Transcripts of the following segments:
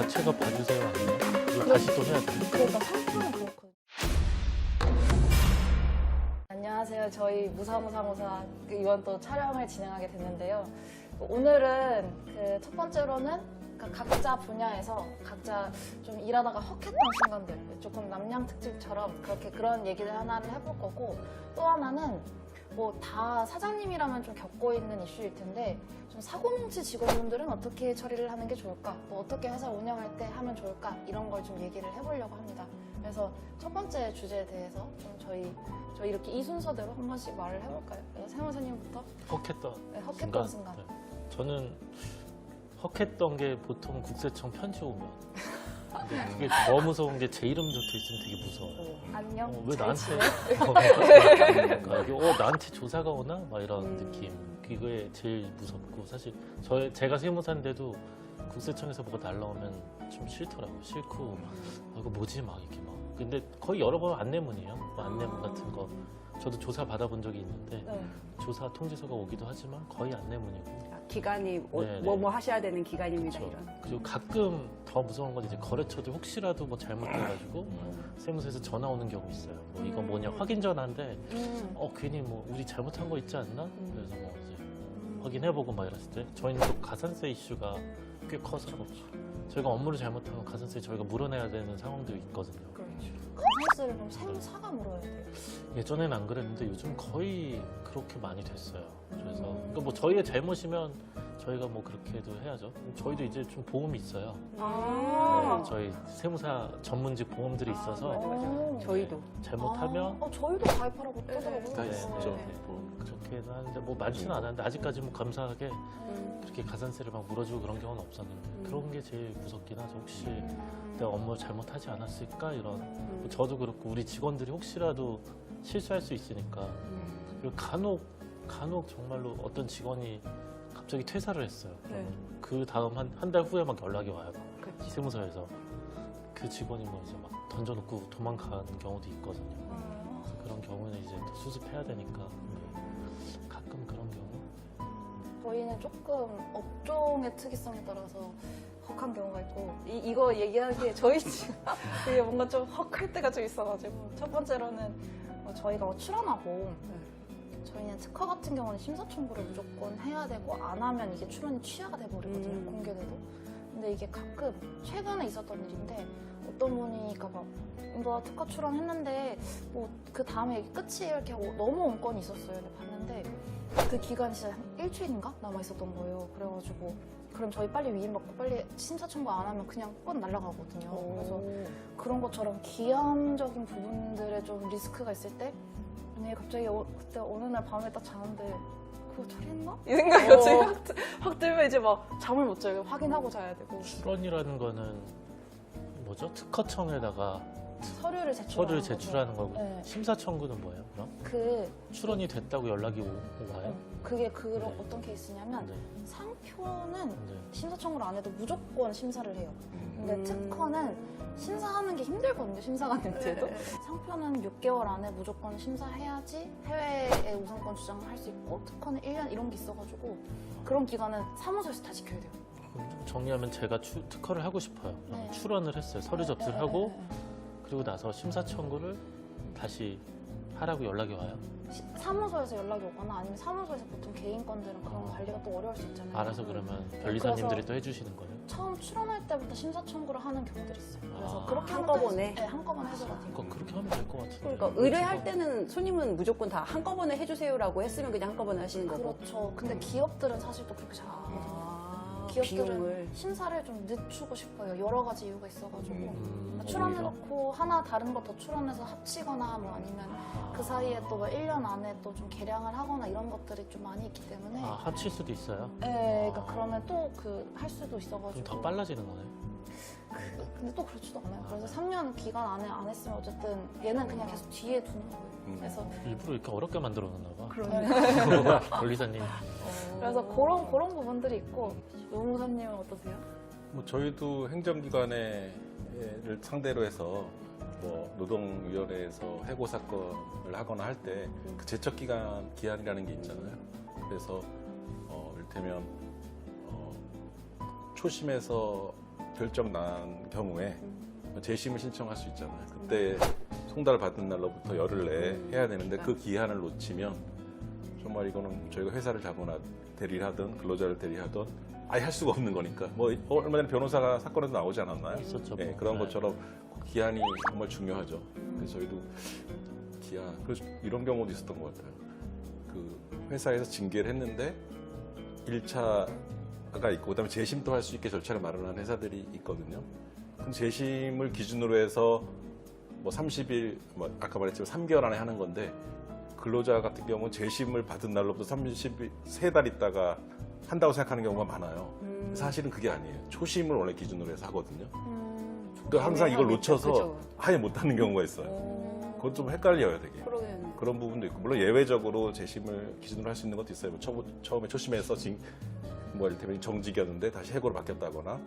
자체가 봐주세요 아니에요? 이거 다시 또 해야 돼요? 그러니까 상표는 그렇거든요. 안녕하세요. 저희 무사무사무사 이번 또 촬영을 진행하게 됐는데요. 오늘은 그 첫 번째로는 각자 분야에서 각자 좀 일하다가 헉했던 순간들, 조금 남양 특집처럼 그런 얘기를 하나를 해볼 거고, 또 하나는 뭐 다 사장님이라면 좀 겪고 있는 이슈일 텐데 좀 사고뭉치 직원분들은 어떻게 처리를 하는 게 좋을까, 뭐 어떻게 회사 운영할 때 하면 좋을까, 이런 걸 좀 얘기를 해보려고 합니다. 그래서 첫 번째 주제에 대해서 좀 저희 이렇게 이 순서대로 한 번씩 말을 해볼까요? 그래서 세무사님부터. 헉했던 네, 헉했던 순간. 네. 저는 헉했던 게 보통 국세청 편지 오면, 근데 그게 더 무서운 게 제 이름 적혀 있으면 되게 무서워요. 안녕. 왜 잘 나한테 지내? 그러니까 나한테 조사가 오나? 막 이런 느낌. 그게 제일 무섭고, 사실 제가 세무사인데도 국세청에서 뭐가 날라오면 좀 싫더라고요. 싫고 이거 뭐지? 막 이렇게 막. 근데 거의 여러 번 안내문이에요. 뭐 안내문 같은 거. 저도 조사 받아본 적이 있는데 네. 조사 통지서가 오기도 하지만 거의 안내문이고. 기간이 네, 뭐 하셔야 되는 기간입니다. 그렇죠. 이런. 그리고 가끔 더 무서운 건 이제 거래처들 혹시라도 뭐 잘못해가지고 세무서에서 전화 오는 경우 있어요. 뭐 이거 뭐냐 확인 전화인데 괜히 뭐 우리 잘못한 거 있지 않나? 그래서 뭐 이제 확인해보고 막 이랬을 때 저희는 또 가산세 이슈가 꽤 커서 저희가 업무를 잘못하면 가산세 저희가 물어내야 되는 상황도 있거든요. 그렇죠. 가산세를 그럼 세무사가 물어야 돼요. 예전에는 안 그랬는데 요즘 거의 그렇게 많이 됐어요. 그래서 그러니까 뭐 저희의 잘못이면 저희가 뭐 그렇게도 해야죠. 저희도 이제 좀 보험이 있어요. 네, 저희 세무사 전문직 보험들이 있어서 맞아. 저희도. 잘못하면 저희도 가입하라고 뜨더라고요. 다 있죠. 네. 그렇게는 하는데 뭐 많지는 않았는데 아직까지 뭐 감사하게 그렇게 가산세를 막 물어주고 그런 경우는 없었는데 그런 게 제일 무섭긴 하죠. 혹시 내가 업무를 잘못하지 않았을까 이런. 저도 그렇고 우리 직원들이 혹시라도 실수할 수 있으니까. 그리고 간혹 정말로 어떤 직원이 갑자기 퇴사를 했어요. 네. 그 다음 한 달 후에 막 연락이 와요. 그렇죠. 세무서에서 그 직원이 뭐 이제 막 던져놓고 도망가는 경우도 있거든요. 그래서 그런 경우는 이제 또 수습해야 되니까 가끔 그런 경우. 저희는 조금 업종의 특이성에 따라서 헉한 경우가 있고, 이거 얘기하기에 저희 지금 되게 뭔가 좀 헉할 때가 좀 있어가지고, 첫 번째로는 저희가 출원하고 저희는 특허 같은 경우는 심사 청구를 무조건 해야 되고, 안 하면 이게 출원이 취하가 돼버리거든요. 공개돼도. 근데 이게 가끔 최근에 있었던 일인데 어떤 분이니까 막 너 특허 출원했는데 뭐 그 다음에 이게 끝이 이렇게 하고 넘어온 건이 있었어요. 근데 봤는데 그 기간이 진짜 한 일주일인가 남아 있었던 거예요. 그래가지고 그럼 저희 빨리 위임 받고 빨리 심사 청구 안 하면 그냥 뻔 날아가거든요. 그래서 그런 것처럼 기한적인 부분들에 좀 리스크가 있을 때 만약에 갑자기 그때 어느 날 밤에 딱 자는데 그거 처리했나? 이 생각이 갑자기 확 들면 이제 막 잠을 못 자요. 확인하고 자야 되고. 출원이라는 거는 뭐죠? 특허청에다가 서류를 서류를 제출하는 거고. 네. 심사 청구는 뭐예요? 그럼? 그 출원이 됐다고 연락이 와요? 그게 그런 네. 어떤 케이스냐면 네. 상표는 네. 심사 청구를 안 해도 무조건 심사를 해요. 근데 특허는 심사하는 게 힘들거든요. 심사관님들도. 상표는 6개월 안에 무조건 심사해야지 해외에 우선권 주장을 할 수 있고, 특허는 1년 이런 게 있어가지고 그런 기간은 사무소에서 다 지켜야 돼요. 정리하면 제가 특허를 하고 싶어요. 네. 출원을 했어요. 서류 접수를 네, 하고 네, 그리고 나서 심사 청구를 다시 하라고 연락이 와요. 사무소에서 연락이 오거나 아니면 사무소에서 보통 개인 건들은 그런 관리가 또 어려울 수 있잖아요. 알아서 그러면 변리사님들이 또 해주시는 거예요? 처음 출원할 때부터 심사 청구를 하는 경우들이 있어요. 그래서 그렇게 한꺼번에? 네, 한꺼번에 해줘가지고. 그거 그렇게 하면 될 것 같은데. 그러니까 의뢰할 때는 손님은 무조건 다 한꺼번에 해주세요라고 했으면 그냥 한꺼번에 하시는 거고. 그렇죠. 근데 기업들은 사실 또 그렇게 잘 안 하거든요. 기업들은 비용을. 심사를 좀 늦추고 싶어요. 여러 가지 이유가 있어가지고. 오히려? 출원해놓고 하나 다른 거 더 출원해서 합치거나 뭐 아니면 그 사이에 또 1년 안에 또 좀 개량을 하거나 이런 것들이 좀 많이 있기 때문에. 합칠 수도 있어요? 네, 그러니까 그러면 또 할 수도 있어가지고. 그럼 더 빨라지는 거네. 근데 또 그렇지도 않아요. 그래서 3년 기간 안에 안 했으면 어쨌든 얘는 그냥 계속 뒤에 두는 거예요. 그래서 일부러 이렇게 어렵게 만들어 놓나 봐. 그러니까. 변리사님. 그래서 그런 부분들이 있고. 노무사님은 어떠세요? 뭐 저희도 행정기관을 상대로 해서 뭐 노동위원회에서 해고 사건을 하거나 할 때 그 제척 기한이라는 게 있잖아요. 그래서 이를테면 초심에서 결정 난 경우에 재심을 신청할 수 있잖아요. 그때 송달 받은 날로부터 열흘 내에 해야 되는데 그 기한을 놓치면 정말 이거는 저희가 회사를 잡거나 대리를 하든 근로자를 대리하든 아예 할 수가 없는 거니까. 뭐 얼마 전에 변호사가 사건에도 나오지 않았나요? 있었죠. 네, 뭐. 그런 네. 것처럼 기한이 정말 중요하죠. 그래서 저희도 기한, 그래서 이런 경우도 있었던 것 같아요. 그 회사에서 징계를 했는데 1차가 있고 그다음에 재심도 할 수 있게 절차를 마련한 회사들이 있거든요. 그럼 재심을 기준으로 해서 뭐 30일, 뭐 아까 말했지만 3개월 안에 하는 건데 근로자 같은 경우는 재심을 받은 날로부터 3달 있다가 한다고 생각하는 경우가 많아요. 사실은 그게 아니에요. 초심을 원래 기준으로 해서 하거든요. 또 항상 이걸 놓쳐서 그죠. 아예 못 하는 경우가 있어요. 그건 좀 헷갈려요, 되게. 그러게요. 그런 부분도 있고 물론 예외적으로 재심을 기준으로 할 수 있는 것도 있어요. 뭐 처음에 초심에서 뭐 이를테면 정직이었는데 다시 해고로 바뀌었다거나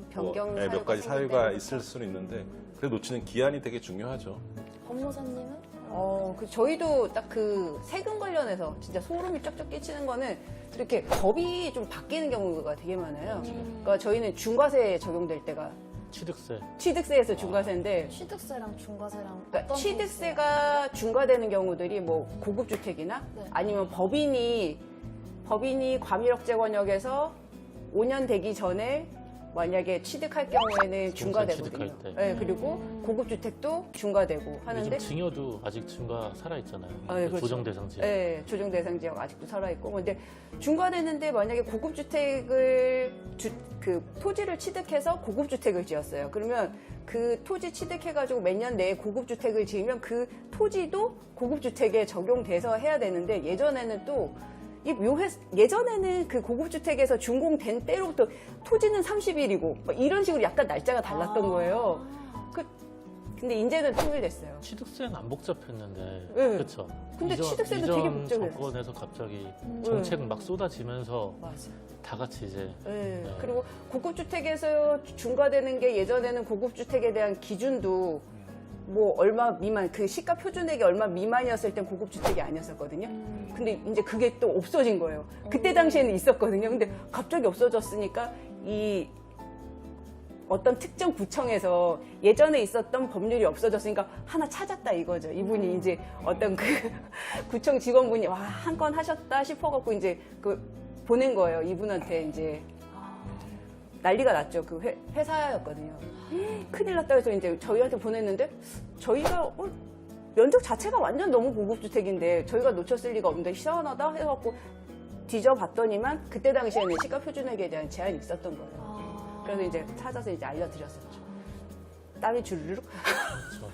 변경 뭐, 몇 사유가 가지 생길 사유가 때는 있을 수는 있는데 그래 놓치는 기한이 되게 중요하죠. 법무사님은? 저희도 딱 그 세금 관련해서 진짜 소름이 쫙쫙 끼치는 거는 이렇게 법이 좀 바뀌는 경우가 되게 많아요. 그러니까 저희는 중과세 적용될 때가 취득세. 취득세에서 중과세인데 취득세랑 중과세랑 그러니까 어떤 취득세가 중과되는 경우들이 뭐 고급 주택이나 네. 아니면 법인이 과밀억제 권역에서 5년 되기 전에 만약에 취득할 경우에는 중과되거든요. 취득할 때. 네, 그리고 고급 주택도 중과되고 하는데 요즘 증여도 아직 증가 살아있잖아요. 네, 그렇죠. 조정 대상 지역. 네, 조정 대상 지역 아직도 살아있고. 근데 중과되는데 만약에 고급주택을, 그 토지를 취득해서 고급주택을 지었어요. 그러면 그 토지 취득해가지고 몇 년 내에 고급주택을 지으면 그 토지도 고급주택에 적용돼서 해야 되는데 예전에는 또 예전에는 그 고급주택에서 준공된 때로부터 토지는 30일이고 이런 식으로 약간 날짜가 달랐던 거예요. 근데 이제는 통일됐어요. 취득세는 안 복잡했는데, 네. 그렇죠. 근데 취득세도 되게 복잡해요. 정권에서 갑자기 정책 막 쏟아지면서 맞아. 다 같이 이제 네. 네. 그리고 고급주택에서 중과되는 게 예전에는 고급주택에 대한 기준도 뭐 얼마 미만, 그 시가 표준액이 얼마 미만이었을 땐 고급주택이 아니었었거든요. 근데 이제 그게 또 없어진 거예요. 그때 당시에는 있었거든요. 근데 갑자기 없어졌으니까 이 어떤 특정 구청에서 예전에 있었던 법률이 없어졌으니까 하나 찾았다 이거죠. 이분이 이제 어떤 그 구청 직원분이 와, 한 건 하셨다 싶어갖고 이제 그 보낸 거예요. 이분한테 이제 난리가 났죠. 그 회사였거든요. 큰일 났다 해서 이제 저희한테 보냈는데 저희가 면적 자체가 완전 너무 고급주택인데 저희가 놓쳤을 리가 없는데 시원하다 해갖고 뒤져봤더니만 그때 당시에는 시가 표준액에 대한 제한이 있었던 거예요. 그래서 이제 찾아서 이제 알려드렸었죠. 땀이 주르륵. 그렇죠.